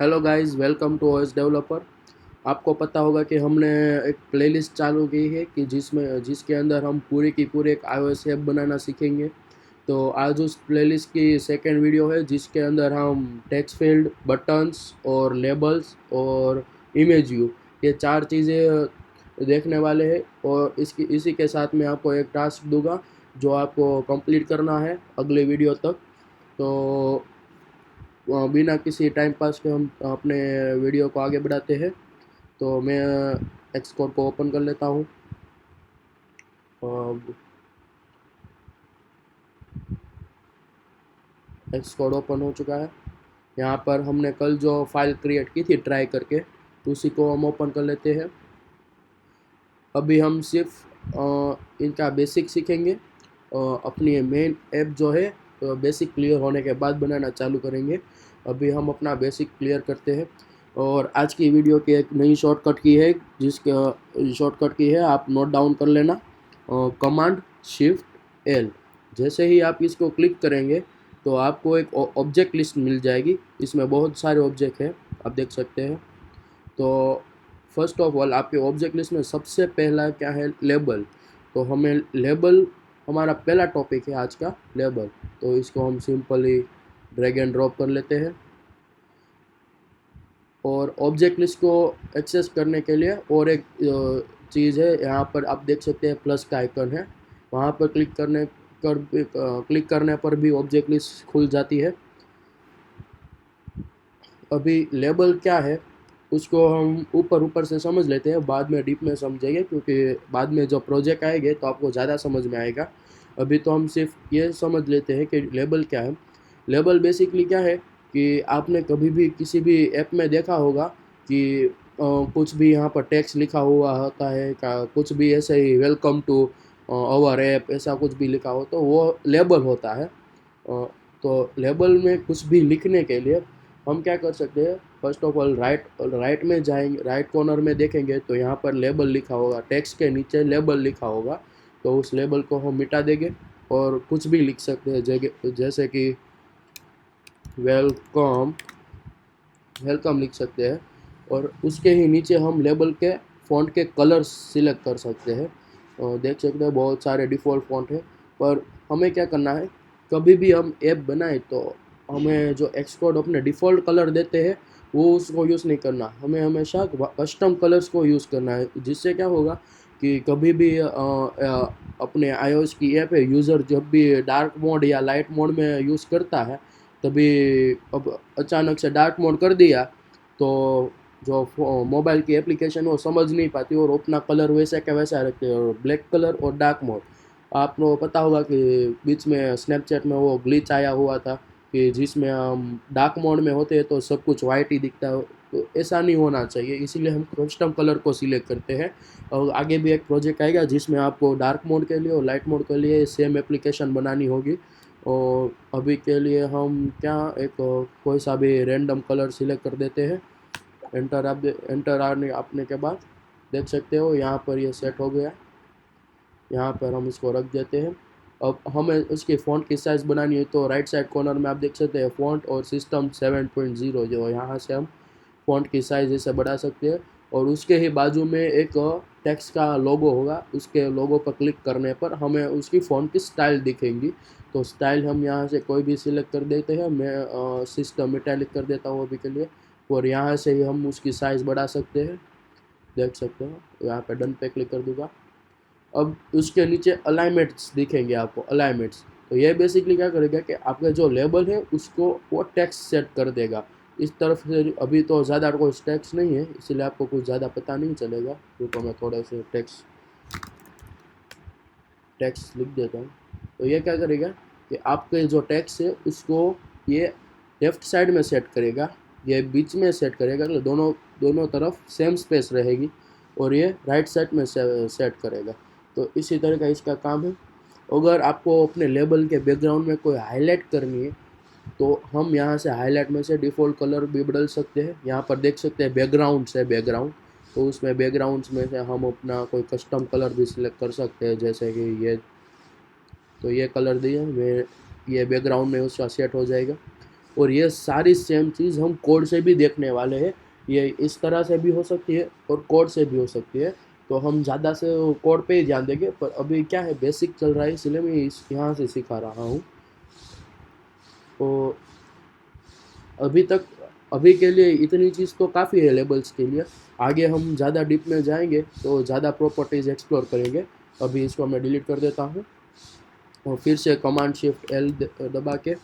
Hello guys, welcome to OS developer. आपको पता होगा कि हमने एक प्लेलिस्ट चालू की है कि जिसके अंदर हम पूरी की पूरी एक आईओएस ऐप बनाना सीखेंगे। तो आज उस प्लेलिस्ट की सेकंड वीडियो है जिसके अंदर हम टेक्स्ट फील्ड, बटन्स और लेबल्स और इमेज व्यू, ये चार चीज़ें देखने वाले हैं। और इसी के साथ मैं आपको एक टास्क दूंगा जो आपको कंप्लीट करना है अगले वीडियो तक। तो बिना किसी टाइम पास के हम अपने वीडियो को आगे बढ़ाते हैं। तो मैं एक्सकोड को ओपन कर लेता हूँ। एक्सकोड ओपन हो चुका है। यहाँ पर हमने कल जो फाइल क्रिएट की थी ट्राई करके, उसी को हम ओपन कर लेते हैं। अभी हम सिर्फ इनका बेसिक सीखेंगे। अपनी मेन ऐप जो है बेसिक क्लियर होने के बाद बनाना चालू करेंगे। अभी हम अपना बेसिक क्लियर करते हैं। और आज की वीडियो की एक नई शॉर्टकट की है, जिसका शॉर्टकट की है आप नोट डाउन कर लेना। कमांड शिफ्ट एल, जैसे ही आप इसको क्लिक करेंगे तो आपको एक ऑब्जेक्ट लिस्ट मिल जाएगी। इसमें बहुत सारे ऑब्जेक्ट हैं, आप देख सकते हैं। तो फर्स्ट ऑफ ऑल आपके ऑब्जेक्ट लिस्ट में सबसे पहला क्या है, लेबल। तो हमें लेबल, हमारा पहला टॉपिक है आज का लेबल। तो इसको हम सिंपली ड्रैग एंड ड्रॉप कर लेते हैं। और ऑब्जेक्ट लिस्ट को एक्सेस करने के लिए और एक चीज़ है, यहाँ पर आप देख सकते हैं प्लस का आइकन है। वहाँ पर क्लिक करने पर भी ऑब्जेक्ट लिस्ट खुल जाती है। अभी लेबल क्या है उसको हम ऊपर ऊपर से समझ लेते हैं, बाद में डीप में समझेंगे, क्योंकि बाद में जो प्रोजेक्ट आएंगे तो आपको ज़्यादा समझ में आएगा। अभी तो हम सिर्फ ये समझ लेते हैं कि लेबल क्या है। लेबल बेसिकली क्या है कि आपने कभी भी किसी भी ऐप में देखा होगा कि कुछ भी यहाँ पर टेक्स्ट लिखा हुआ होता है, का कुछ भी ऐसे ही वेलकम टू आवर ऐप, ऐसा कुछ भी लिखा हो तो वो लेबल होता है। तो लेबल में कुछ भी लिखने के लिए हम क्या कर सकते हैं, फर्स्ट ऑफ ऑल राइट में जाएंगे, राइट कॉर्नर में देखेंगे तो यहाँ पर लेबल लिखा होगा, टेक्स्ट के नीचे लेबल लिखा होगा। तो उस लेबल को हम मिटा देंगे और कुछ भी लिख सकते हैं, जैसे कि वेलकम, वेलकम लिख सकते हैं। और उसके ही नीचे हम लेबल के फ़ॉन्ट के कलर्स सिलेक्ट कर सकते हैं। देख सकते हैं बहुत सारे डिफ़ॉल्ट फ़ॉन्ट है। पर हमें क्या करना है, कभी भी हम ऐप बनाए तो हमें जो एक्सकोड अपने डिफ़ॉल्ट कलर देते हैं वो उसको यूज़ नहीं करना, हमें हमेशा कस्टम कलर्स को यूज़ करना है। जिससे क्या होगा कि कभी भी अपने आईओएस की ऐप है, यूज़र जब भी डार्क मोड या लाइट मोड में यूज़ करता है, तभी अब अचानक से डार्क मोड कर दिया तो जो मोबाइल की एप्लीकेशन वो समझ नहीं पाती और अपना कलर वैसे का वैसा रखते हैं। और ब्लैक कलर और डार्क मोड, आपको पता होगा कि बीच में स्नैपचैट में वो ग्लिच आया हुआ था कि जिसमें हम डार्क मोड में होते हैं तो सब कुछ वाइट ही दिखता है। तो ऐसा नहीं होना चाहिए, इसीलिए हम कस्टम कलर को सिलेक्ट करते हैं। और आगे भी एक प्रोजेक्ट आएगा जिसमें आपको डार्क मोड के लिए और लाइट मोड के लिए सेम एप्लीकेशन बनानी होगी। और अभी के लिए हम क्या, एक कोई सा भी रैंडम कलर सिलेक्ट कर देते हैं। एंटर आने आपने के बाद देख सकते हो यहाँ पर ये सेट हो गया। यहाँ पर हम इसको रख देते हैं। अब हमें उसकी फ़ॉन्ट की साइज़ बनानी है तो राइट साइड कॉर्नर में आप देख सकते हैं फ़ॉन्ट और सिस्टम 7.0, जो यहाँ से हम फ़ॉन्ट की साइज़ ऐसे बढ़ा सकते हैं। और उसके ही बाजू में एक टेक्स्ट का लोगो होगा, उसके लोगो पर क्लिक करने पर हमें उसकी फ़ॉन्ट की स्टाइल दिखेंगी। तो स्टाइल हम यहाँ से कोई भी सिलेक्ट कर देते हैं। मैं सिस्टम इटैलिक कर देता हूँ अभी के लिए। और यहाँ से ही हम उसकी साइज़ बढ़ा सकते हैं, देख सकते हो। यहाँ पे डन पे क्लिक कर दूँगा। अब उसके नीचे अलाइनमेंट्स दिखेंगे आपको, अलाइनमेंट्स। तो ये बेसिकली क्या करेगा कि आपका जो लेबल है उसको वो टेक्स्ट सेट कर देगा इस तरफ से। अभी तो ज़्यादा कोई टेक्स्ट नहीं है, इसीलिए आपको कुछ ज़्यादा पता नहीं चलेगा। तो मैं थोड़े से टेक्स्ट लिख देता हूँ। तो ये क्या करेगा कि आपके जो टेक्स्ट है उसको ये लेफ़्ट साइड में सेट करेगा, ये बीच में सेट करेगा, तो दोनों दोनों तरफ सेम स्पेस रहेगी। और ये राइट साइड में सेट करेगा। तो इसी तरह का इसका काम है। अगर आपको अपने लेबल के बैकग्राउंड में कोई हाईलाइट करनी है तो हम यहाँ से हाईलाइट में से डिफ़ॉल्ट कलर भी बदल सकते हैं। यहाँ पर देख सकते हैं बैकग्राउंड से बैकग्राउंड, तो उसमें बैकग्राउंड्स में से हम अपना कोई कस्टम कलर भी सिलेक्ट कर सकते हैं, जैसे कि ये। तो ये कलर दिए मैं, ये बैकग्राउंड में उसका सेट हो जाएगा। और ये सारी सेम चीज़ हम कोड से भी देखने वाले हैं। ये इस तरह से भी हो सकती है और कोड से भी हो सकती है। तो हम ज़्यादा से कोड पे ही ध्यान देंगे, पर अभी क्या है, बेसिक चल रहा है इसलिए मैं इस यहाँ से सिखा रहा हूँ। तो अभी तक, अभी के लिए इतनी चीज़ तो काफ़ी है लेबल्स के लिए। आगे हम ज़्यादा डीप में जाएंगे तो ज़्यादा प्रॉपर्टीज़ एक्सप्लोर करेंगे। अभी इसको मैं डिलीट कर देता हूँ और फिर से कमांड शिफ्ट एल दबा के।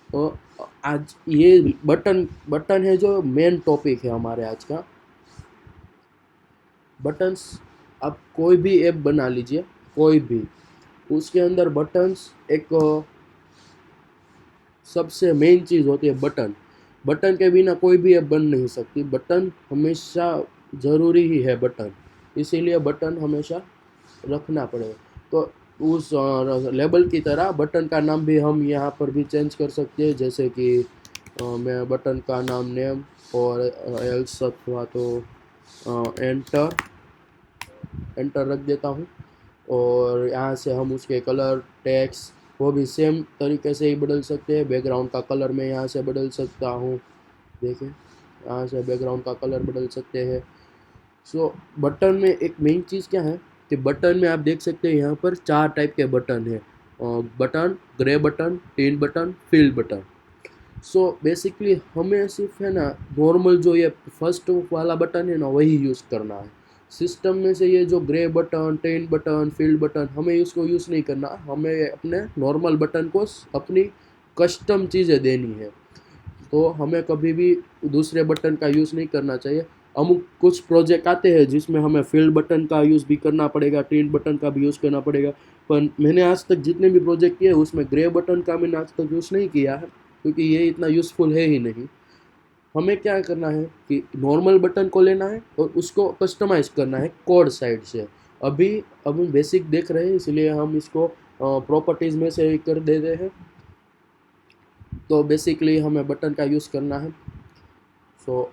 और आज ये बटन बटन है जो मेन टॉपिक है हमारे आज का। बटन्स, आप कोई भी ऐप बना लीजिए, कोई भी, उसके अंदर बटन्स एक सबसे मेन चीज़ होती है। बटन, बटन के बिना कोई भी ऐप बन नहीं सकती। बटन हमेशा ज़रूरी ही है बटन, इसीलिए बटन हमेशा रखना पड़ेगा। तो उस लेबल की तरह बटन का नाम भी हम यहाँ पर भी चेंज कर सकते हैं, जैसे कि मैं बटन का नाम नेम और एल्स अथवा तो एंटर एंटर रख देता हूँ। और यहाँ से हम उसके कलर, टेक्स्ट, वो भी सेम तरीके से ही बदल सकते हैं। बैकग्राउंड का कलर मैं यहाँ से बदल सकता हूँ, देखिए यहाँ से बैकग्राउंड का कलर बदल सकते हैं। सो बटन में एक मेन चीज़ क्या है कि बटन में आप देख सकते हैं यहाँ पर 4 टाइप के बटन है। Button, grey button, teen button, fill button. So basically हमें सिर्फ है ना नॉर्मल जो ये फर्स्ट वाला बटन है ना वही यूज़ करना है। सिस्टम में से ये जो grey button, ten button, field button, हमें इसको यूज़ नहीं करना। हमें अपने नॉर्मल बटन को अपनी कस्टम चीज़ें देनी है। तो हमें कभी भी दूसरे बटन का यूज़ नहीं करना चाहिए। अमुक कुछ प्रोजेक्ट आते हैं जिसमें हमें फील्ड बटन का यूज़ भी करना पड़ेगा, टेन बटन का भी यूज़ करना पड़ेगा। पर मैंने आज तक जितने भी प्रोजेक्ट किए उसमें ग्रे बटन का मैंने आज तक यूज़ नहीं किया है, क्योंकि ये इतना यूज़फुल है ही नहीं। हमें क्या करना है कि नॉर्मल बटन को लेना है और उसको कस्टमाइज करना है कोड साइड से। अभी अब हम बेसिक देख रहे हैं इसलिए हम इसको प्रॉपर्टीज़ में से कर देते हैं। तो बेसिकली हमें बटन का यूज़ करना है। सो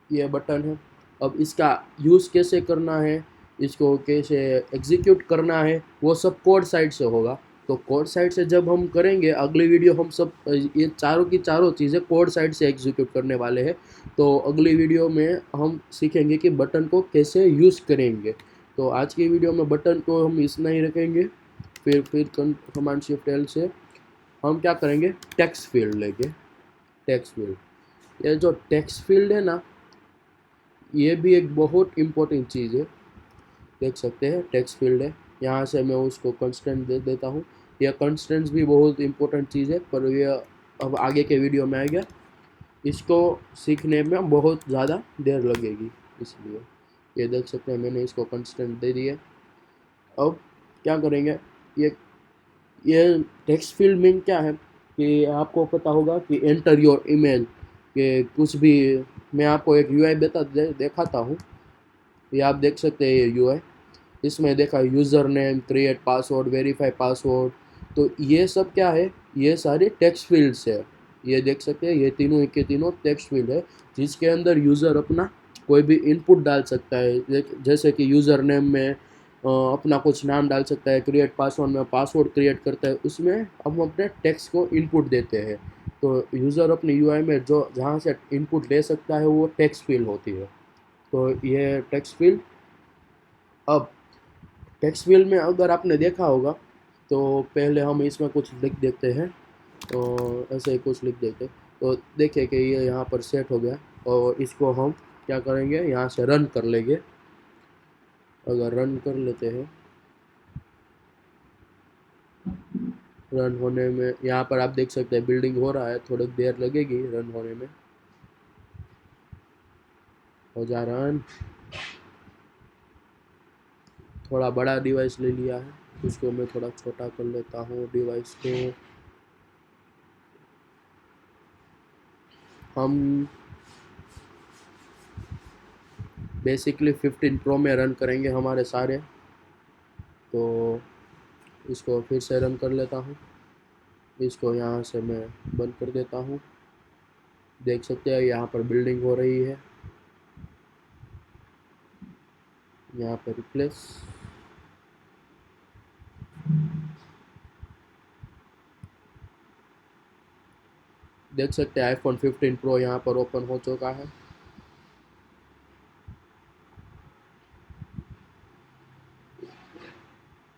ये बटन है। अब इसका यूज़ कैसे करना है, इसको कैसे एग्जीक्यूट करना है, वो सब कोड साइड से होगा। तो कोड साइड से जब हम करेंगे अगली वीडियो, हम सब ये चारों की चारों चीज़ें कोड साइड से एग्जीक्यूट करने वाले हैं। तो अगली वीडियो में हम सीखेंगे कि बटन को कैसे यूज़ करेंगे। तो आज की वीडियो में बटन को हम इतना ही रखेंगे। फिर कमांड शिफ्ट एल से हम क्या करेंगे, टेक्स्ट फील्ड लेंगे। टेक्स्ट फील्ड, ये जो टेक्स्ट फील्ड है ना, ये भी एक बहुत इम्पोर्टेंट चीज़ है। देख सकते हैं टेक्स्ट फील्ड है, यहाँ से मैं उसको कंस्टेंट दे देता हूँ। यह कंस्टेंट्स भी बहुत इम्पोर्टेंट चीज़ है, पर यह अब आगे के वीडियो में आएगा। इसको सीखने में बहुत ज़्यादा देर लगेगी, इसलिए ये देख सकते हैं मैंने इसको कंस्टेंट दे दिए। अब क्या करेंगे, ये ये टेक्स्ट फील्ड में क्या है कि आपको पता होगा कि एंटर योर ईमेल, कि कुछ भी, मैं आपको एक यूआई दिखाता हूँ। ये आप देख सकते हैं ये यूआई, इसमें देखा user name, create password, verify password. तो ये सब क्या है, ये सारे टेक्स्ट फील्ड्स है। ये देख सकते हैं ये तीनों के तीनों टेक्स्ट फील्ड है, जिसके अंदर यूज़र अपना कोई भी इनपुट डाल सकता है। जैसे कि यूज़र नेम में अपना कुछ नाम डाल सकता है, क्रिएट पासवर्ड में पासवर्ड क्रिएट करता है, उसमें हम अपने टेक्स्ट को इनपुट देते हैं। तो यूज़र अपने यूआई में जो जहाँ से इनपुट ले सकता है वो टेक्स्ट फील्ड होती है। तो ये टेक्स्ट फील्ड। अब टेक्स्ट फील्ड में अगर आपने देखा होगा तो पहले हम इसमें कुछ लिख देते हैं, तो ऐसे ही कुछ लिख देते हैं। तो देखिए कि ये यहाँ पर सेट हो गया। और इसको हम क्या करेंगे, यहाँ से रन कर लेंगे। अगर रन कर लेते हैं, रन होने में यहाँ पर आप देख सकते हैं बिल्डिंग हो रहा है, थोड़ी देर लगेगी रन होने में। हो जा रन। थोड़ा बड़ा डिवाइस ले लिया है, उसको मैं थोड़ा छोटा कर लेता हूँ डिवाइस को। हम बेसिकली 15 प्रो में रन करेंगे हमारे सारे। तो इसको फिर से रन कर लेता हूँ। इसको यहाँ से मैं बंद कर देता हूँ। देख सकते हैं यहाँ पर बिल्डिंग हो रही है, यहाँ पर रिप्लेस। देख सकते हैं आईफोन 15 प्रो यहाँ पर ओपन हो चुका है।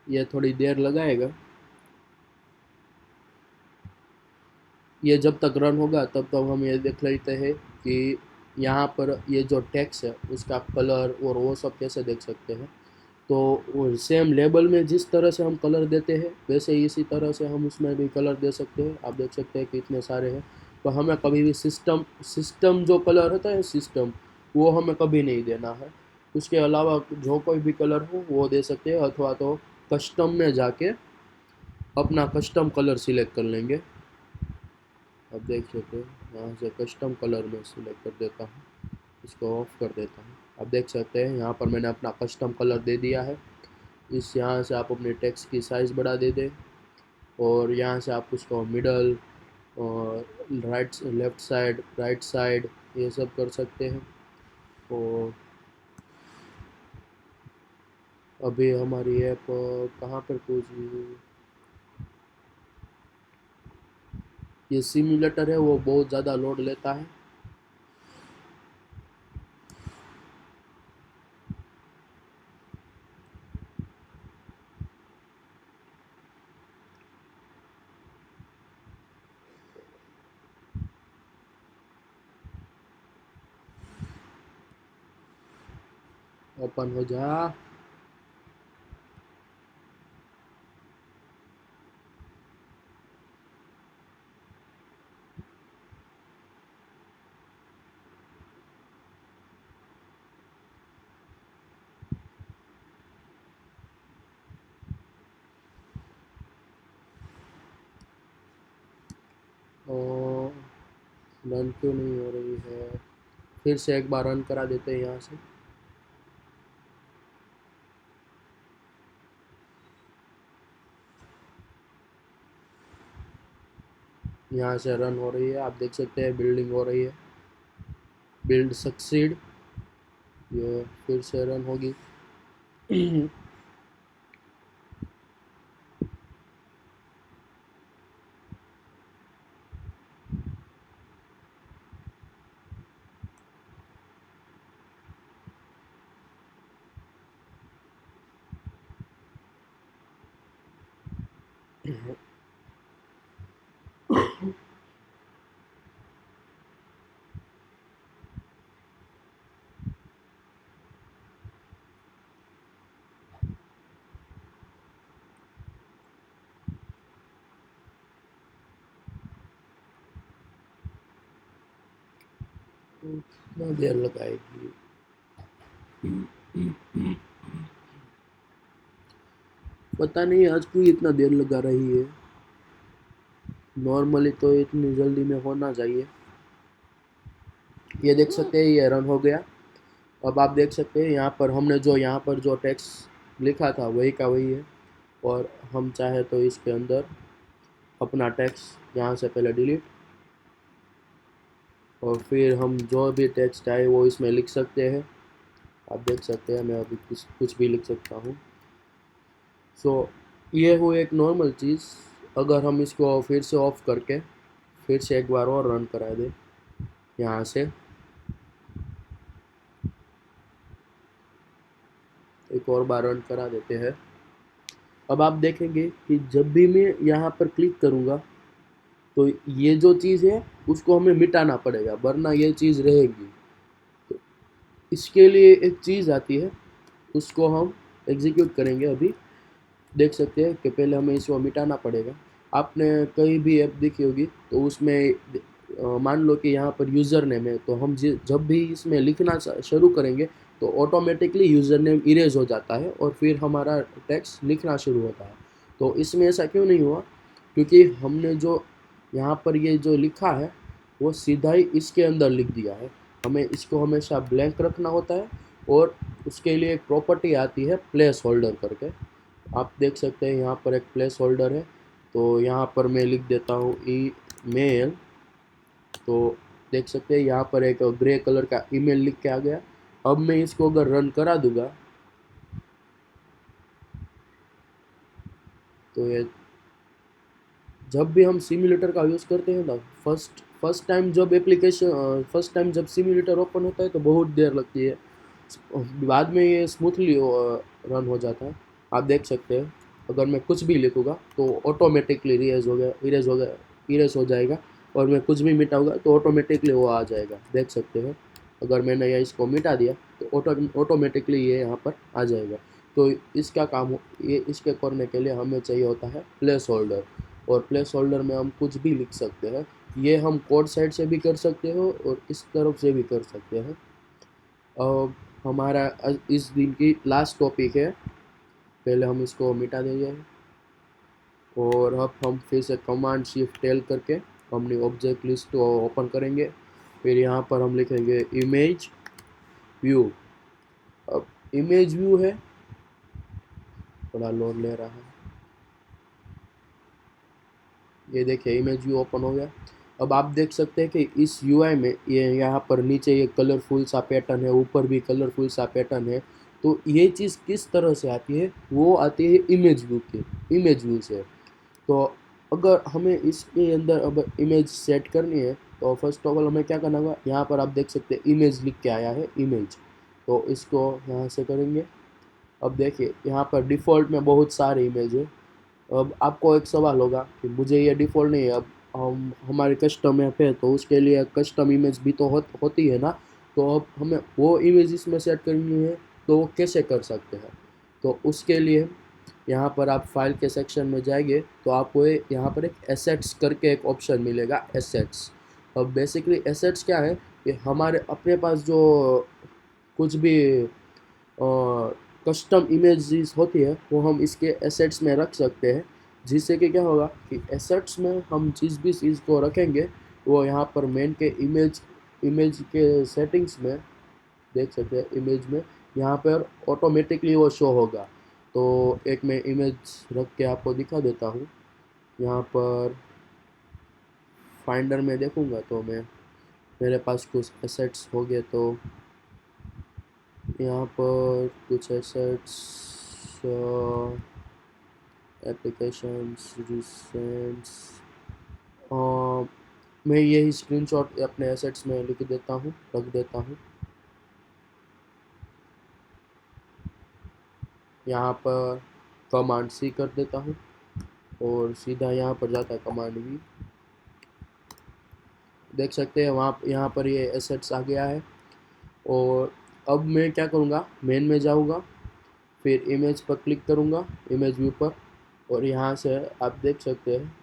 ये थोड़ी देर लगाएगा। ये जब तक रन होगा तब तक हम ये देख लेते हैं कि यहाँ पर ये जो टेक्स्ट है उसका कलर और वो सब कैसे देख सकते हैं। तो वो सेम लेबल में जिस तरह से हम कलर देते हैं वैसे ही इसी तरह से हम उसमें भी कलर दे सकते हैं। आप देख सकते हैं कि इतने सारे हैं। तो हमें कभी भी सिस्टम सिस्टम जो कलर होता है सिस्टम, वो हमें कभी नहीं देना है। उसके अलावा जो कोई भी कलर हो वो दे सकते हैं, अथवा तो कस्टम में जाके अपना कस्टम कलर सिलेक्ट कर लेंगे। आप देख सकते हैं यहाँ से कस्टम कलर में सिलेक्ट कर देता हूँ, इसको ऑफ कर देता हूँ। आप देख सकते हैं यहाँ पर मैंने अपना कस्टम कलर दे दिया है। इस यहाँ से आप अपने टेक्स्ट की साइज़ बढ़ा दे दें, और यहाँ से आप उसको मिडल और right left side right side ये सब कर सकते हैं। और अभी हमारी ऐप कहाँ पर पहुँची? ये सिम्युलेटर है वो बहुत ज़्यादा लोड लेता है। ओपन हो जा। और रन क्यों नहीं हो रही है? फिर से एक बार रन करा देते हैं यहाँ से। यहाँ से रन हो रही है, आप देख सकते हैं बिल्डिंग हो रही है, बिल्ड सक्सीड। ये फिर से रन होगी। कितना देर लगाएगी? पता नहीं आज क्यों इतना देर लगा रही है। नॉर्मली तो इतनी जल्दी में होना चाहिए। ये देख सकते हैं ये रन हो गया। अब आप देख सकते हैं यहाँ पर जो टेक्स्ट लिखा था वही का वही है। और हम चाहे तो इसके अंदर अपना टेक्स्ट यहाँ से पहले डिलीट, और फिर हम जो भी टेक्स्ट चाहे वो इसमें लिख सकते हैं। आप देख सकते हैं मैं अभी कुछ भी लिख सकता हूँ। सो ये हुई एक नॉर्मल चीज़। अगर हम इसको फिर से ऑफ करके फिर से एक बार और रन करा दें यहाँ से, एक और बार रन करा देते हैं। अब आप देखेंगे कि जब भी मैं यहाँ पर क्लिक करूँगा तो ये जो चीज़ है उसको हमें मिटाना पड़ेगा, वरना ये चीज़ रहेगी। तो इसके लिए एक चीज़ आती है, उसको हम एग्जीक्यूट करेंगे अभी। देख सकते हैं कि पहले हमें इसको मिटाना पड़ेगा। आपने कहीं भी ऐप देखी होगी तो उसमें मान लो कि यहाँ पर यूज़र नेम है, तो हम जब भी इसमें लिखना शुरू करेंगे तो ऑटोमेटिकली यूज़र नेम इरेज हो जाता है और फिर हमारा टेक्स्ट लिखना शुरू होता है। तो इसमें ऐसा क्यों नहीं हुआ? क्योंकि हमने जो यहाँ पर ये जो लिखा है वो सीधा ही इसके अंदर लिख दिया है। हमें इसको हमेशा ब्लैंक रखना होता है, और उसके लिए एक प्रॉपर्टी आती है प्लेस होल्डर करके। आप देख सकते हैं यहाँ पर एक प्लेस होल्डर है। तो यहाँ पर मैं लिख देता हूँ ईमेल। तो देख सकते हैं यहाँ पर एक ग्रे कलर का ईमेल लिख के आ गया। अब मैं इसको अगर रन करा दूंगा तो ये जब भी हम सिम्युलेटर का यूज़ करते हैं ना, फर्स्ट फर्स्ट टाइम जब सिम्युलेटर ओपन होता है तो बहुत देर लगती है, बाद में ये स्मूथली रन हो जाता है। आप देख सकते हैं अगर मैं कुछ भी लिखूँगा तो ऑटोमेटिकली इरेज हो जाएगा, और मैं कुछ भी मिटाऊंगा तो ऑटोमेटिकली वो आ जाएगा। देख सकते हैं अगर मैंने यह इसको मिटा दिया तो ऑटोमेटिकली ये यहाँ पर आ जाएगा। तो इसका काम ये इसके करने के लिए हमें चाहिए होता है प्लेस होल्डर, और प्लेस होल्डर में हम कुछ भी लिख सकते हैं। ये हम कोड साइड से भी कर सकते हो और इस तरफ से भी कर सकते हैं। अब हमारा इस दिन की लास्ट टॉपिक है, पहले हम इसको मिटा देंगे और अब हम फिर से कमांड शिफ्ट टेल करके अपनी ऑब्जेक्ट लिस्ट को ओपन करेंगे। फिर यहाँ पर हम लिखेंगे इमेज व्यू। अब इमेज व्यू है, थोड़ा लोड ले रहा है, ये देखिए इमेज व्यू ओपन हो गया। अब आप देख सकते हैं कि इस यूआई में ये यहाँ पर नीचे ये कलरफुल सा पैटर्न है, ऊपर भी कलरफुल सा पैटर्न है। तो ये चीज़ किस तरह से आती है, वो आती है इमेज व्यू से। तो अगर हमें इसके अंदर अब इमेज सेट करनी है तो फर्स्ट ऑफ ऑल हमें क्या करना होगा, यहाँ पर आप देख सकते हैं इमेज लिख के आया है इमेज, तो इसको यहाँ से करेंगे। अब देखिए यहाँ पर डिफ़ॉल्ट में बहुत सारे इमेज है। अब आपको एक सवाल होगा कि मुझे ये डिफ़ॉल्ट नहीं है, अब हम हमारे कस्टम ऐप है तो उसके लिए कस्टम इमेज भी तो होती है ना। तो अब हमें वो इमेज इसमें सेट करनी है, तो वो कैसे कर सकते हैं। तो उसके लिए यहाँ पर आप फाइल के सेक्शन में जाएंगे तो आपको यहाँ पर एक एसेट्स करके एक ऑप्शन मिलेगा, एसेट्स। अब बेसिकली एसेट्स क्या है कि हमारे अपने पास जो कुछ भी कस्टम इमेजेस होती है वो हम इसके एसेट्स में रख सकते हैं, जिससे कि क्या होगा कि एसेट्स में हम जिस भी चीज़ को रखेंगे वो यहाँ पर मेन के इमेज के सेटिंग्स में देख सकते हैं, इमेज में यहाँ पर ऑटोमेटिकली वो शो होगा। तो एक मैं इमेज रख के आपको दिखा देता हूँ। यहाँ पर फाइंडर में देखूँगा तो मेरे पास कुछ एसेट्स हो गए, तो यहाँ पर कुछ एसेट्स एप्लीकेशंस रिसेंट्स, मैं यही स्क्रीनशॉट अपने एसेट्स में लिख देता हूँ, रख देता हूँ। यहाँ पर कमांड सी कर देता हूँ और सीधा यहाँ पर जाता है कमांड वी। देख सकते हैं वहाँ यहाँ पर ये एसेट्स आ गया है। और अब मैं क्या करूँगा, मेन में जाऊँगा, फिर इमेज पर क्लिक करूँगा, इमेज व्यू पर, और यहाँ से आप देख सकते हैं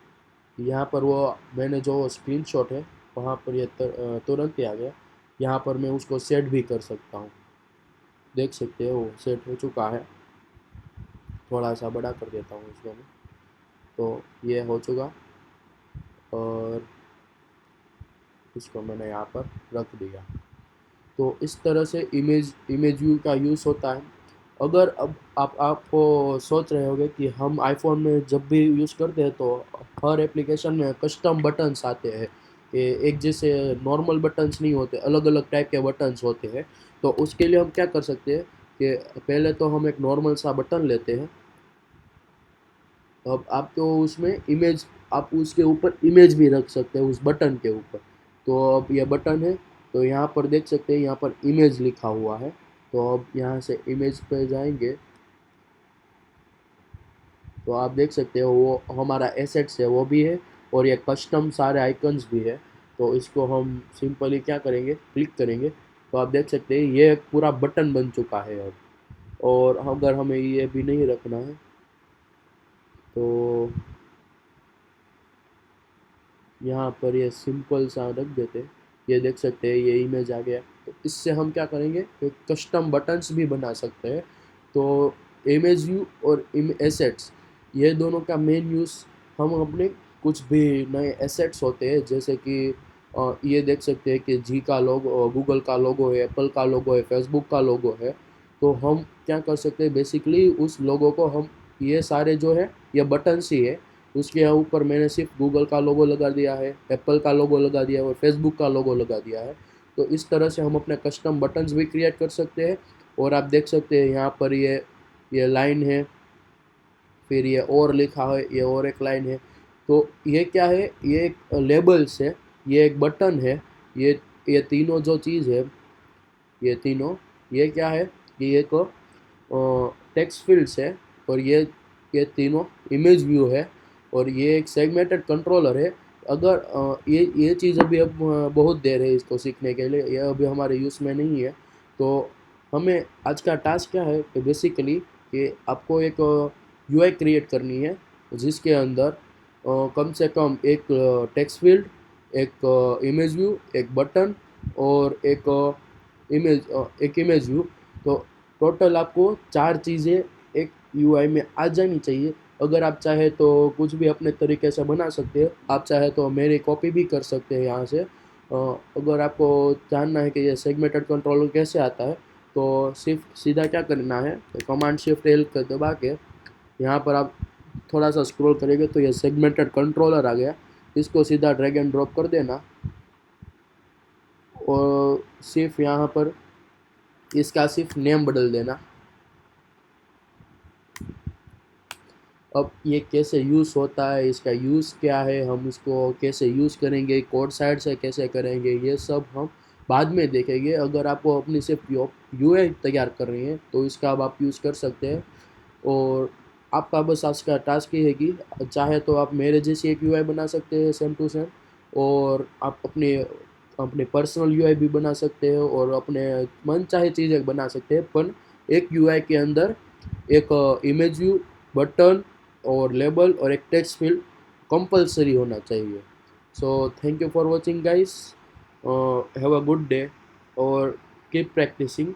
यहाँ पर वो मैंने जो स्क्रीनशॉट है वहाँ पर ये तुरंत ही आ गया। यहाँ पर मैं उसको सेट भी कर सकता हूँ, देख सकते हैं वो सेट हो चुका है। थोड़ा सा बड़ा कर देता हूँ इसको मैं, तो ये हो चुका और इसको मैंने यहाँ पर रख दिया। तो इस तरह से इमेज व्यू का यूज़ होता है। अगर अब आपको सोच रहे होंगे कि हम आईफोन में जब भी यूज़ करते हैं तो हर एप्लीकेशन में कस्टम बटन्स आते हैं, कि एक जैसे नॉर्मल बटन्स नहीं होते, अलग अलग टाइप के बटन्स होते हैं। तो उसके लिए हम क्या कर सकते हैं कि पहले तो हम एक नॉर्मल सा बटन लेते हैं। अब आप तो उसमें इमेज, आप उसके ऊपर इमेज भी रख सकते हैं उस बटन के ऊपर। तो अब ये बटन है, तो यहाँ पर देख सकते हैं यहाँ पर इमेज लिखा हुआ है। तो अब यहाँ से इमेज पे जाएंगे तो आप देख सकते हो वो हमारा एसेट्स है वो भी है, और ये कस्टम सारे आइकन्स भी है। तो इसको हम सिंपली क्या करेंगे, क्लिक करेंगे, तो आप देख सकते हैं ये एक पूरा बटन बन चुका है अब। और अगर हमें ये भी नहीं रखना है तो यहाँ पर ये सिंपल सा रख देते, ये देख सकते हैं ये इमेज आ गया। तो इससे हम क्या करेंगे, एक कस्टम बटन्स भी बना सकते हैं। तो इमेज व्यू और एसेट्स, ये दोनों का मेन यूज़ हम अपने कुछ भी नए एसेट्स होते हैं, जैसे कि ये देख सकते हैं कि जी का लोगो, गूगल का लोगो है, एप्पल का लोगो है, फेसबुक का लोगो है। तो हम क्या कर सकते हैं, बेसिकली उस लोगो को हम, ये सारे जो है ये बटन्स ही है, उसके ऊपर मैंने सिर्फ गूगल का लोगो लगा दिया है, एप्पल का लोगो लगा दिया है और फेसबुक का लोगो लगा दिया है। तो इस तरह से हम अपने कस्टम बटन्स भी क्रिएट कर सकते हैं। और आप देख सकते हैं यहाँ पर ये लाइन है, फिर ये और लिखा है, ये और एक लाइन है। तो ये क्या है, ये एक लेबल्स है। ये एक बटन है। ये तीनों जो चीज़ है, ये तीनों, ये क्या है, ये एक टेक्स्ट फील्ड्स है, और ये तीनों इमेज व्यू है, और ये एक सेगमेंटेड कंट्रोलर है। अगर ये चीज़ अभी अब बहुत देर है इसको सीखने के लिए, ये अभी हमारे यूज़ में नहीं है। तो हमें आज का टास्क क्या है कि बेसिकली कि आपको एक यूआई क्रिएट करनी है, जिसके अंदर कम से कम एक टेक्स्ट फील्ड, एक इमेज व्यू, एक बटन, और एक इमेज व्यू। तो टोटल आपको चार चीज़ें एक यूआई में आ जानी चाहिए। अगर आप चाहे तो कुछ भी अपने तरीके से बना सकते हैं, आप चाहे तो मेरी कॉपी भी कर सकते हैं यहाँ से। अगर आपको जानना है कि ये सेगमेंटेड कंट्रोलर कैसे आता है, तो सिर्फ सीधा क्या करना है, कमांड शिफ्ट एल कर दबा के यहाँ पर आप थोड़ा सा स्क्रॉल करेंगे तो ये सेगमेंटेड कंट्रोलर आ गया। इसको सीधा ड्रैग एंड ड्रॉप कर देना, और सिर्फ यहाँ पर इसका सिर्फ नेम बदल देना। अब ये कैसे यूज़ होता है, इसका यूज़ क्या है, हम इसको कैसे यूज़ करेंगे, कोड साइड से कैसे करेंगे, ये सब हम बाद में देखेंगे। अगर आपको अपनी सिर्फ यूआई तैयार कर रही है तो इसका अब आप यूज़ कर सकते हैं। और आपका बस आज का टास्क ये है कि चाहे तो आप मेरे जैसी एक यूआई बना सकते हैं सेम टू सेम, और आप अपने अपने पर्सनल यूआई भी बना सकते हैं, और अपने मन चाहे चीज़ें बना सकते हैं। पर एक यूआई के अंदर एक इमेज व्यू, बटन और लेबल और एक टेक्स्ट फील्ड कंपलसरी होना चाहिए। So thank you for watching guys, have a good day और कीप प्रैक्टिसिंग।